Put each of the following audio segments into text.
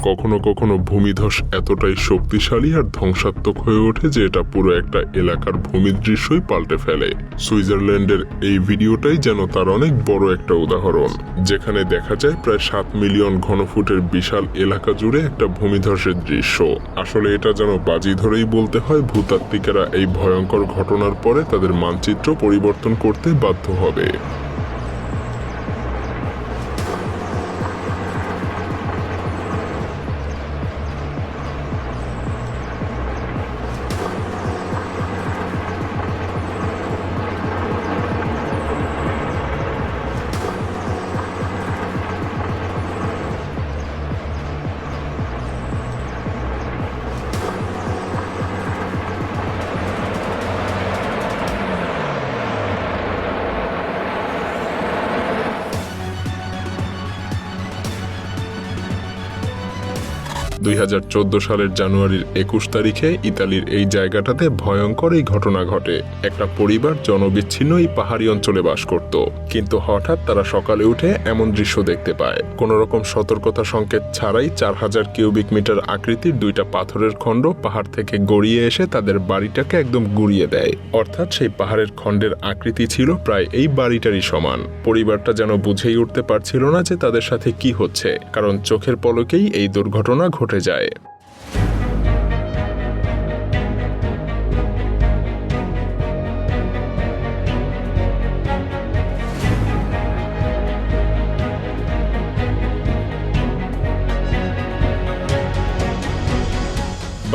কখনো কখনো ভূমিধস এতটাই শক্তিশালী আর ধ্বংসাত্মক হয়ে ওঠে যে এটা পুরো একটা এলাকার ভূমিদৃশ্যই পাল্টে ফেলে। সুইজারল্যান্ডের এই ভিডিওটাই যেন তার অনেক বড় একটা উদাহরণ, যেখানে দেখা যায় প্রায় 7 মিলিয়ন ঘনফুটের বিশাল এলাকা জুড়ে একটা ভূমিধসের দৃশ্য। আসলে এটা যেন বাজি ধরেই বলতে হয়, ভূতাত্ত্বিকেরা এই ভয়ঙ্কর ঘটনার পরে তাদের মানচিত্র পরিবর্তন করতে বাধ্য হবে। 2014 সালের জানুয়ারির 21 তারিখে ইতালির এই জায়গাটাতে ভয়ঙ্কর এই ঘটনা ঘটে। একটা পরিবার জনবিচ্ছিন্ন এই পাহাড়ি অঞ্চলে বাস করত, কিন্তু হঠাৎ তারা সকালে উঠে এমন দৃশ্য দেখতে পায়। কোন রকম সতর্কতা সংকেত ছাড়াই 4000 কিউবিক মিটার আকৃতির দুইটা পাথরের খণ্ড পাহাড় থেকে গড়িয়ে এসে তাদের বাড়িটাকে একদম গুড়িয়ে দেয়। অর্থাৎ সেই পাহাড়ের খণ্ডের আকৃতি ছিল প্রায় এই বাড়িটারই সমান। পরিবারটা যেন বুঝেই উঠতে পারছিল না যে তাদের সাথে কি হচ্ছে, কারণ চোখের পলকেই এই দুর্ঘটনা ঘটে যায়।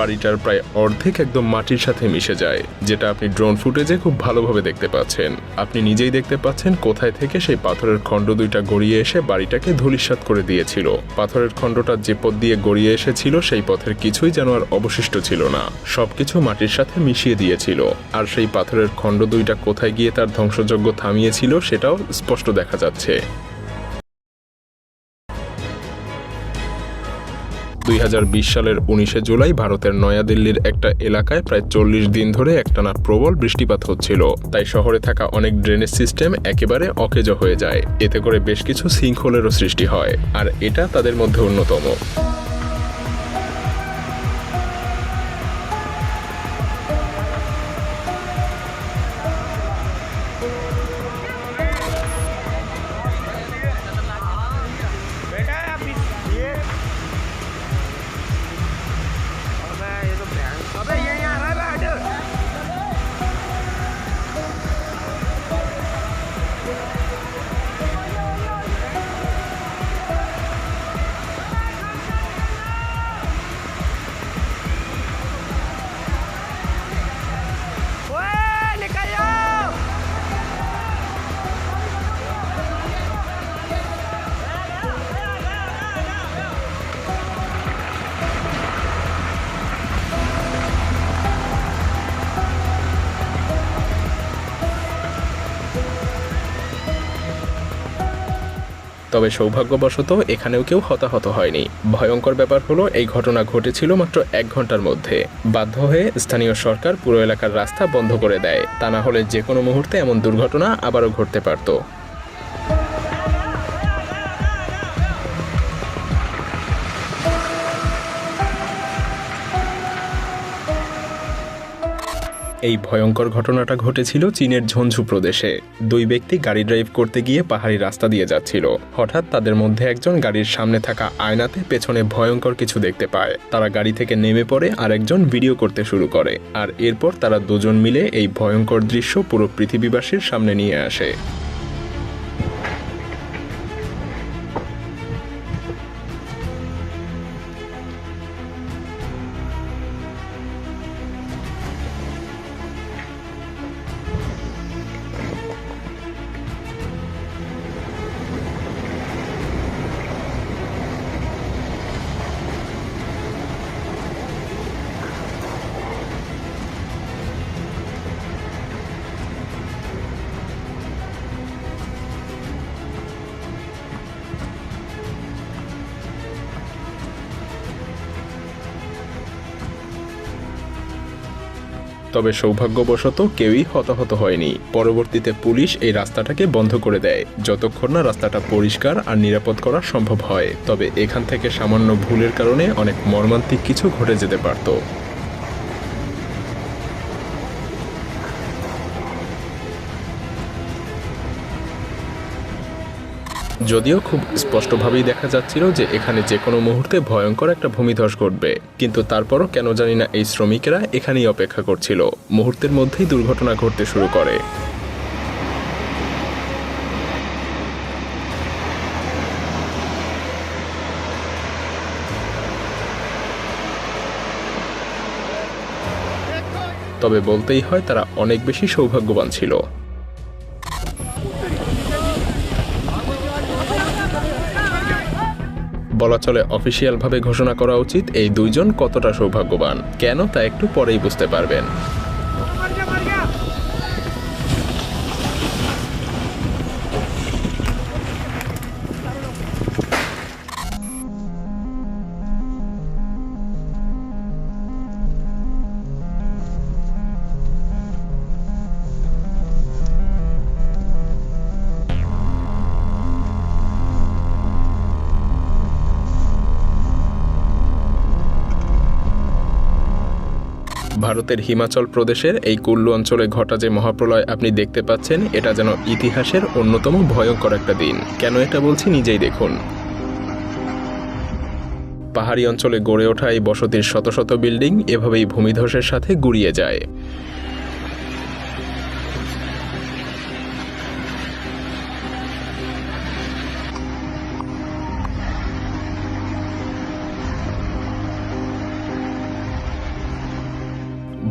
বাড়িটার প্রায় অর্ধেক একদম মাটির সাথে মিশে যায়, যেটা আপনি ড্রোন ফুটেজে খুব ভালোভাবে দেখতে পাচ্ছেন। আপনি নিজেই দেখতে পাচ্ছেন কোথায় থেকে সেই পাথরের খণ্ড দুইটা গড়িয়ে এসে বাড়িটাকে ধূলিসাৎ করে দিয়েছিল। পাথরের খণ্ডটা যে পথ দিয়ে গড়িয়ে এসেছিল সেই পথের কিছুই যেন আর অবশিষ্ট ছিল না, সবকিছু মাটির সাথে মিশিয়ে দিয়েছিল। আর সেই পাথরের খণ্ড দুইটা কোথায় গিয়ে তার ধ্বংসযজ্ঞ থামিয়েছিল সেটাও স্পষ্ট দেখা যাচ্ছে। 2020 সালের 19 জুলাই ভারতের নয়াদিল্লির একটা এলাকায় প্রায় 40 দিন ধরে একটানা প্রবল বৃষ্টিপাত হচ্ছিল। তাই শহরে থাকা অনেক ড্রেনেজ সিস্টেম একেবারে অকেজো হয়ে যায়। এতে করে বেশ কিছু সিঙ্কহোলেরও সৃষ্টি হয়, আর এটা তাদের মধ্যে অন্যতম। তবে সৌভাগ্যবশত এখানেও কেউ হতাহত হয়নি। ভয়ঙ্কর ব্যাপার হলো এই ঘটনা ঘটেছিল মাত্র 1 ঘন্টার মধ্যে। বাধ্য হয়ে স্থানীয় সরকার পুরো এলাকার রাস্তা বন্ধ করে দেয়, তা না হলে যে কোনো মুহূর্তে এমন দুর্ঘটনা আবারও ঘটতে পারত। এই ভয়ঙ্কর ঘটনাটা ঘটেছিল চীনের ঝঞ্ঝু প্রদেশে। 2 ব্যক্তি গাড়ি ড্রাইভ করতে গিয়ে পাহাড়ি রাস্তা দিয়ে যাচ্ছিল। হঠাৎ তাদের মধ্যে একজন গাড়ির সামনে থাকা আয়নাতে পেছনে ভয়ঙ্কর কিছু দেখতে পায়। তারা গাড়ি থেকে নেমে পড়ে আর একজন ভিডিও করতে শুরু করে, আর এরপর তারা দুজন মিলে এই ভয়ঙ্কর দৃশ্য পুরো পৃথিবীবাসীর সামনে নিয়ে আসে। তবে সৌভাগ্যবশত কেউই হতাহত হয়নি। পরবর্তীতে পুলিশ এই রাস্তাটাকে বন্ধ করে দেয় যতক্ষণ না রাস্তাটা পরিষ্কার আর নিরাপদ করা সম্ভব হয়। তবে এখান থেকে সামান্য ভুলের কারণে অনেক মর্মান্তিক কিছু ঘটে যেতে পারত। যদিও খুব স্পষ্টভাবেই দেখা যাচ্ছিল যে এখানে যে কোনো মুহূর্তে ভয়ঙ্কর একটা ভূমিধস ঘটবে, কিন্তু তারপরও কেন জানি না এই শ্রমিকেরা এখানেই অপেক্ষা করছিল। মুহূর্তের মধ্যেই দুর্ঘটনা ঘটতে শুরু করে। তবে বলতেই হয় তারা অনেক বেশি সৌভাগ্যবান ছিল। বলা চলে অফিসিয়ালভাবে ঘোষণা করা উচিত এই দুইজন কতটা সৌভাগ্যবান। কেন তা একটু পরেই বুঝতে পারবেন। ভারতের হিমাচল প্রদেশের এই কুল্লু অঞ্চলে ঘটা যে মহাপ্রলয় আপনি দেখতে পাচ্ছেন, এটা যেন ইতিহাসের অন্যতম ভয়ঙ্কর একটা দিন। কেন এটা বলছি নিজেই দেখুন। পাহাড়ি অঞ্চলে গড়ে ওঠা এই বসতির শত শত বিল্ডিং এভাবেই ভূমিধসের সাথে গুড়িয়ে যায়।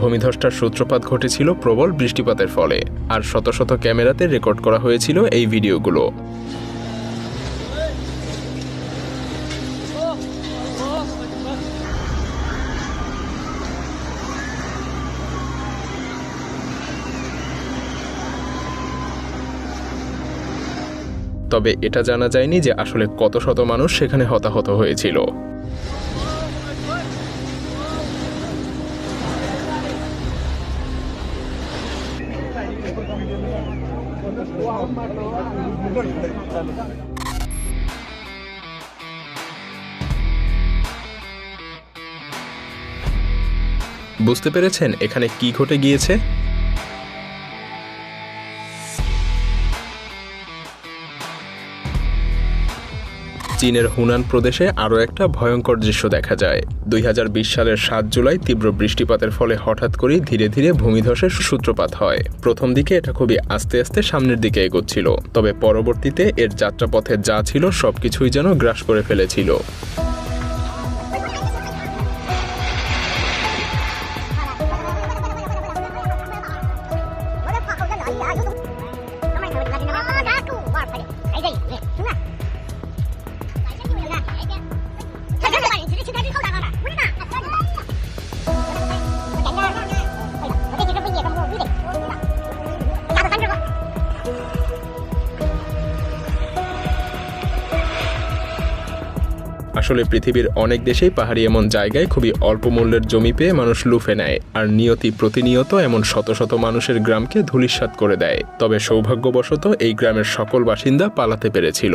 ভূমিধসটার সূত্রপাত ঘটেছিল প্রবল বৃষ্টিপাতের ফলে, আর শত শত ক্যামেরাতে রেকর্ড করা হয়েছিল এই ভিডিওগুলো। তবে এটা জানা যায়নি যে আসলে কত শত মানুষ সেখানে হতাহত হয়েছিল। বুঝতে পেরেছেন এখানে কি ঘটে গিয়েছে? চীনের হুনান প্রদেশে আরও একটা ভয়ঙ্কর দৃশ্য দেখা যায়। 2020 সালের 7 জুলাই তীব্র বৃষ্টিপাতের ফলে হঠাৎ করেই ধীরে ধীরে ভূমিধসের সূত্রপাত হয়। প্রথম দিকে এটা খুবই আস্তে আস্তে সামনের দিকে এগোচ্ছিল, তবে পরবর্তীতে এর যাত্রাপথে যা ছিল সবকিছুই যেন গ্রাস করে ফেলেছিল। আসলে পৃথিবীর অনেক দেশেই পাহাড়ি এমন জায়গায় খুবই অল্প মূল্যের জমি পেয়ে মানুষ লুফে নেয়, আর নিয়তি প্রতিনিয়ত এমন শত শত মানুষের গ্রামকে ধূলিসাৎ করে দেয়। তবে সৌভাগ্যবশত এই গ্রামের সকল বাসিন্দা পালাতে পেরেছিল।